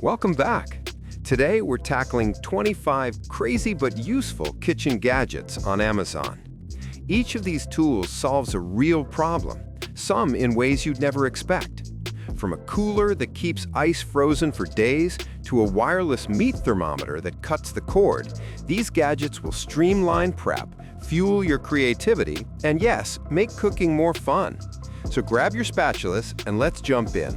Welcome back. Today we're tackling 25 crazy but useful kitchen gadgets on Amazon. Each of these tools solves a real problem, some in ways you'd never expect. From a cooler that keeps ice frozen for days to a wireless meat thermometer that cuts the cord, these gadgets will streamline prep, fuel your creativity, and yes, make cooking more fun. So grab your spatulas and let's jump in.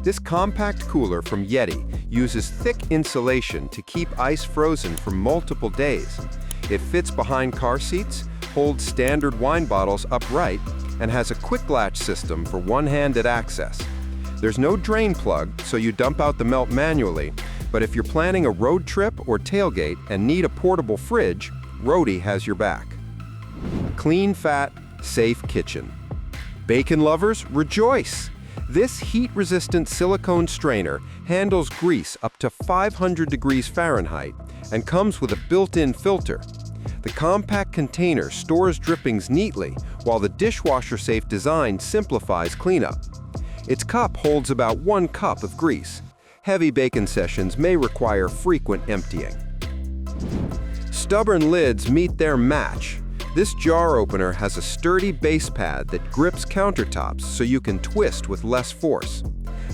This compact cooler from Yeti uses thick insulation to keep ice frozen for multiple days. It fits behind car seats, holds standard wine bottles upright, and has a quick latch system for one-handed access. There's no drain plug, so you dump out the melt manually, but if you're planning a road trip or tailgate and need a portable fridge, Roadie has your back. Clean, fat, safe kitchen. Bacon lovers, rejoice! This heat-resistant silicone strainer handles grease up to 500 degrees Fahrenheit and comes with a built-in filter. The compact container stores drippings neatly, while the dishwasher-safe design simplifies cleanup. Its cup holds about 1 cup of grease. Heavy bacon sessions may require frequent emptying. Stubborn lids meet their match. This jar opener has a sturdy base pad that grips countertops so you can twist with less force.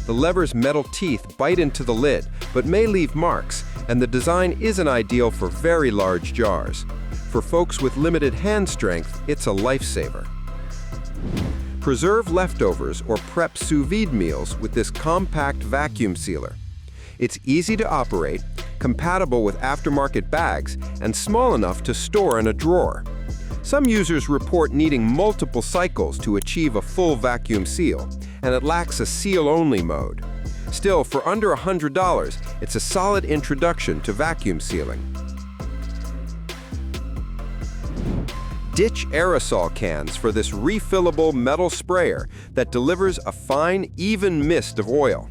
The lever's metal teeth bite into the lid, but may leave marks, and the design isn't ideal for very large jars. For folks with limited hand strength, it's a lifesaver. Preserve leftovers or prep sous vide meals with this compact vacuum sealer. It's easy to operate, compatible with aftermarket bags, and small enough to store in a drawer. Some users report needing multiple cycles to achieve a full vacuum seal, and it lacks a seal-only mode. Still, for under $100, it's a solid introduction to vacuum sealing. Ditch aerosol cans for this refillable metal sprayer that delivers a fine, even mist of oil.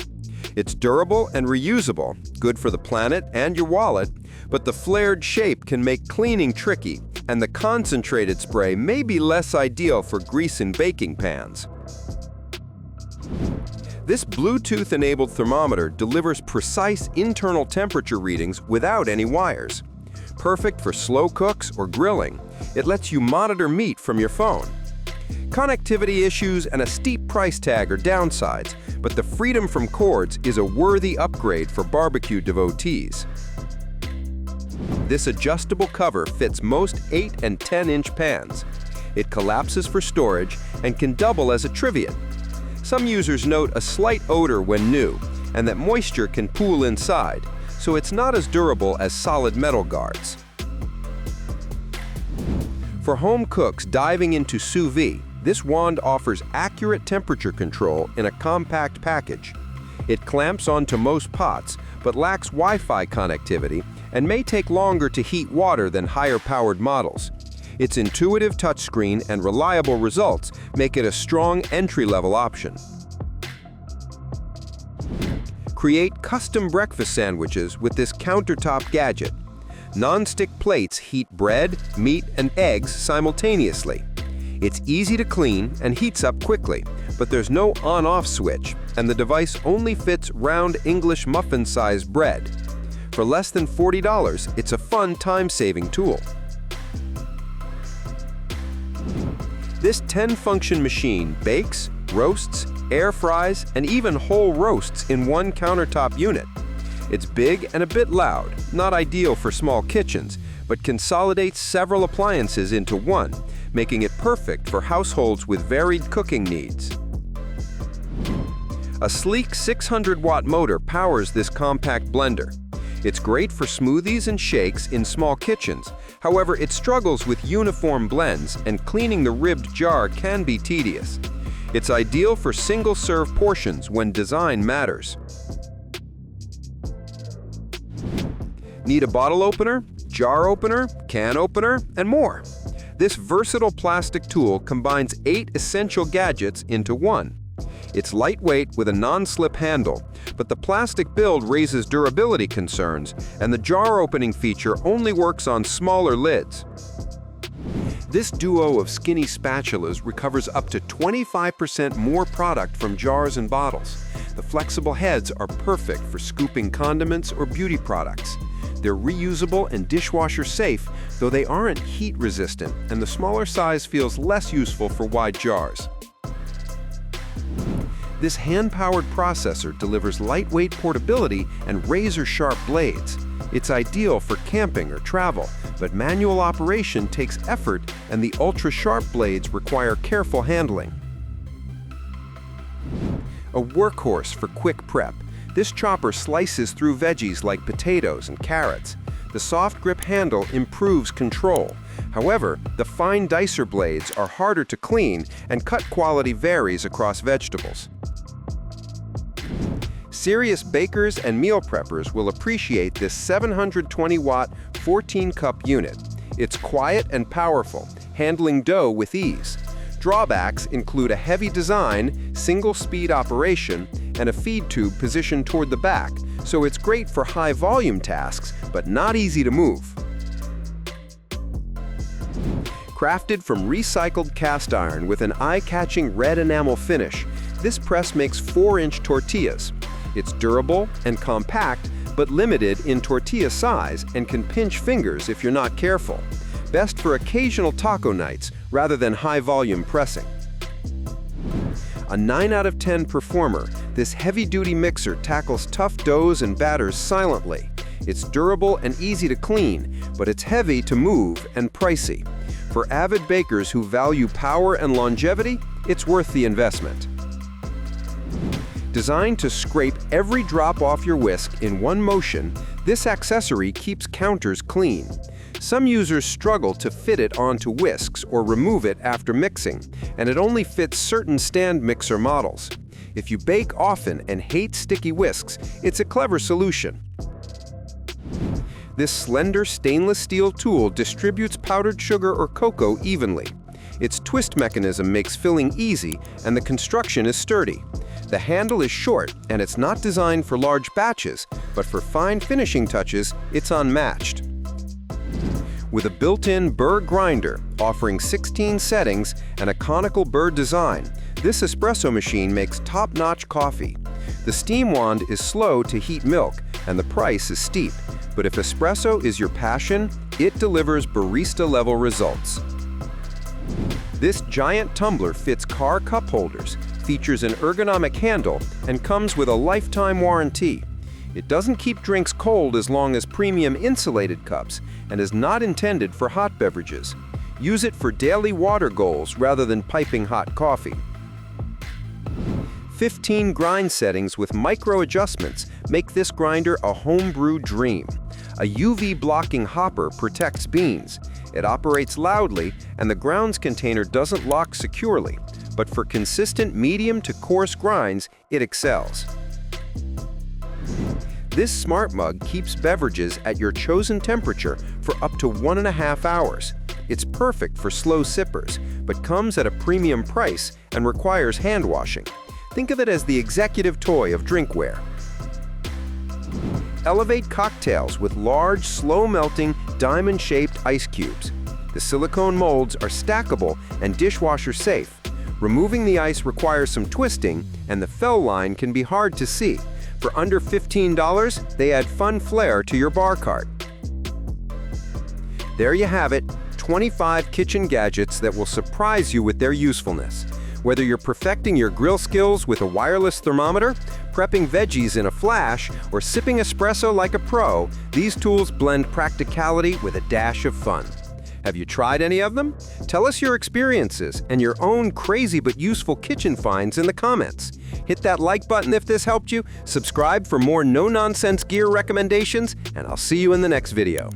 It's durable and reusable, good for the planet and your wallet, but the flared shape can make cleaning tricky, and the concentrated spray may be less ideal for grease and baking pans. This Bluetooth-enabled thermometer delivers precise internal temperature readings without any wires. Perfect for slow cooks or grilling, it lets you monitor meat from your phone. Connectivity issues and a steep price tag are downsides, but the freedom from cords is a worthy upgrade for barbecue devotees. This adjustable cover fits most 8 and 10-inch pans. It collapses for storage and can double as a trivet. Some users note a slight odor when new, and that moisture can pool inside, so it's not as durable as solid metal guards. For home cooks diving into sous vide, this wand offers accurate temperature control in a compact package. It clamps onto most pots, but lacks Wi-Fi connectivity and may take longer to heat water than higher-powered models. Its intuitive touchscreen and reliable results make it a strong entry-level option. Create custom breakfast sandwiches with this countertop gadget. Non-stick plates heat bread, meat, and eggs simultaneously. It's easy to clean and heats up quickly, but there's no on-off switch, and the device only fits round English muffin-sized bread. For less than $40, it's a fun time-saving tool. This 10-function machine bakes, roasts, air fries, and even whole roasts in one countertop unit. It's big and a bit loud, not ideal for small kitchens, but consolidates several appliances into one, making it perfect for households with varied cooking needs. A sleek 600-watt motor powers this compact blender. It's great for smoothies and shakes in small kitchens. However, it struggles with uniform blends, and cleaning the ribbed jar can be tedious. It's ideal for single-serve portions when design matters. Need a bottle opener, jar opener, can opener, and more? This versatile plastic tool combines 8 essential gadgets into one. It's lightweight with a non-slip handle, but the plastic build raises durability concerns, and the jar opening feature only works on smaller lids. This duo of skinny spatulas recovers up to 25% more product from jars and bottles. The flexible heads are perfect for scooping condiments or beauty products. They're reusable and dishwasher safe, though they aren't heat resistant, and the smaller size feels less useful for wide jars. This hand-powered processor delivers lightweight portability and razor-sharp blades. It's ideal for camping or travel, but manual operation takes effort, and the ultra-sharp blades require careful handling. A workhorse for quick prep, this chopper slices through veggies like potatoes and carrots. The soft grip handle improves control. However, the fine dicer blades are harder to clean, and cut quality varies across vegetables. Serious bakers and meal preppers will appreciate this 720-watt, 14-cup unit. It's quiet and powerful, handling dough with ease. Drawbacks include a heavy design, single-speed operation, and a feed tube positioned toward the back, so it's great for high-volume tasks, but not easy to move. Crafted from recycled cast iron with an eye-catching red enamel finish, this press makes 4-inch tortillas. It's durable and compact, but limited in tortilla size and can pinch fingers if you're not careful. Best for occasional taco nights rather than high-volume pressing. A 9 out of 10 performer, this heavy-duty mixer tackles tough doughs and batters silently. It's durable and easy to clean, but it's heavy to move and pricey. For avid bakers who value power and longevity, it's worth the investment. Designed to scrape every drop off your whisk in one motion, this accessory keeps counters clean. Some users struggle to fit it onto whisks or remove it after mixing, and it only fits certain stand mixer models. If you bake often and hate sticky whisks, it's a clever solution. This slender stainless steel tool distributes powdered sugar or cocoa evenly. Its twist mechanism makes filling easy, and the construction is sturdy. The handle is short, and it's not designed for large batches, but for fine finishing touches, it's unmatched. With a built-in burr grinder offering 16 settings and a conical burr design, this espresso machine makes top-notch coffee. The steam wand is slow to heat milk, and the price is steep. But if espresso is your passion, it delivers barista-level results. This giant tumbler fits car cup holders, features an ergonomic handle, and comes with a lifetime warranty. It doesn't keep drinks cold as long as premium insulated cups, and is not intended for hot beverages. Use it for daily water goals rather than piping hot coffee. 15 grind settings with micro adjustments make this grinder a homebrew dream. A UV blocking hopper protects beans. It operates loudly, and the grounds container doesn't lock securely, but for consistent medium to coarse grinds, it excels. This smart mug keeps beverages at your chosen temperature for up to 1.5 hours. It's perfect for slow sippers, but comes at a premium price and requires hand washing. Think of it as the executive toy of drinkware. Elevate cocktails with large, slow-melting, diamond-shaped ice cubes. The silicone molds are stackable and dishwasher safe. Removing the ice requires some twisting, and the fell line can be hard to see. For under $15, they add fun flair to your bar cart. There you have it, 25 kitchen gadgets that will surprise you with their usefulness. Whether you're perfecting your grill skills with a wireless thermometer, prepping veggies in a flash, or sipping espresso like a pro, these tools blend practicality with a dash of fun. Have you tried any of them? Tell us your experiences and your own crazy but useful kitchen finds in the comments. Hit that like button if this helped you, subscribe for more no-nonsense gear recommendations, and I'll see you in the next video.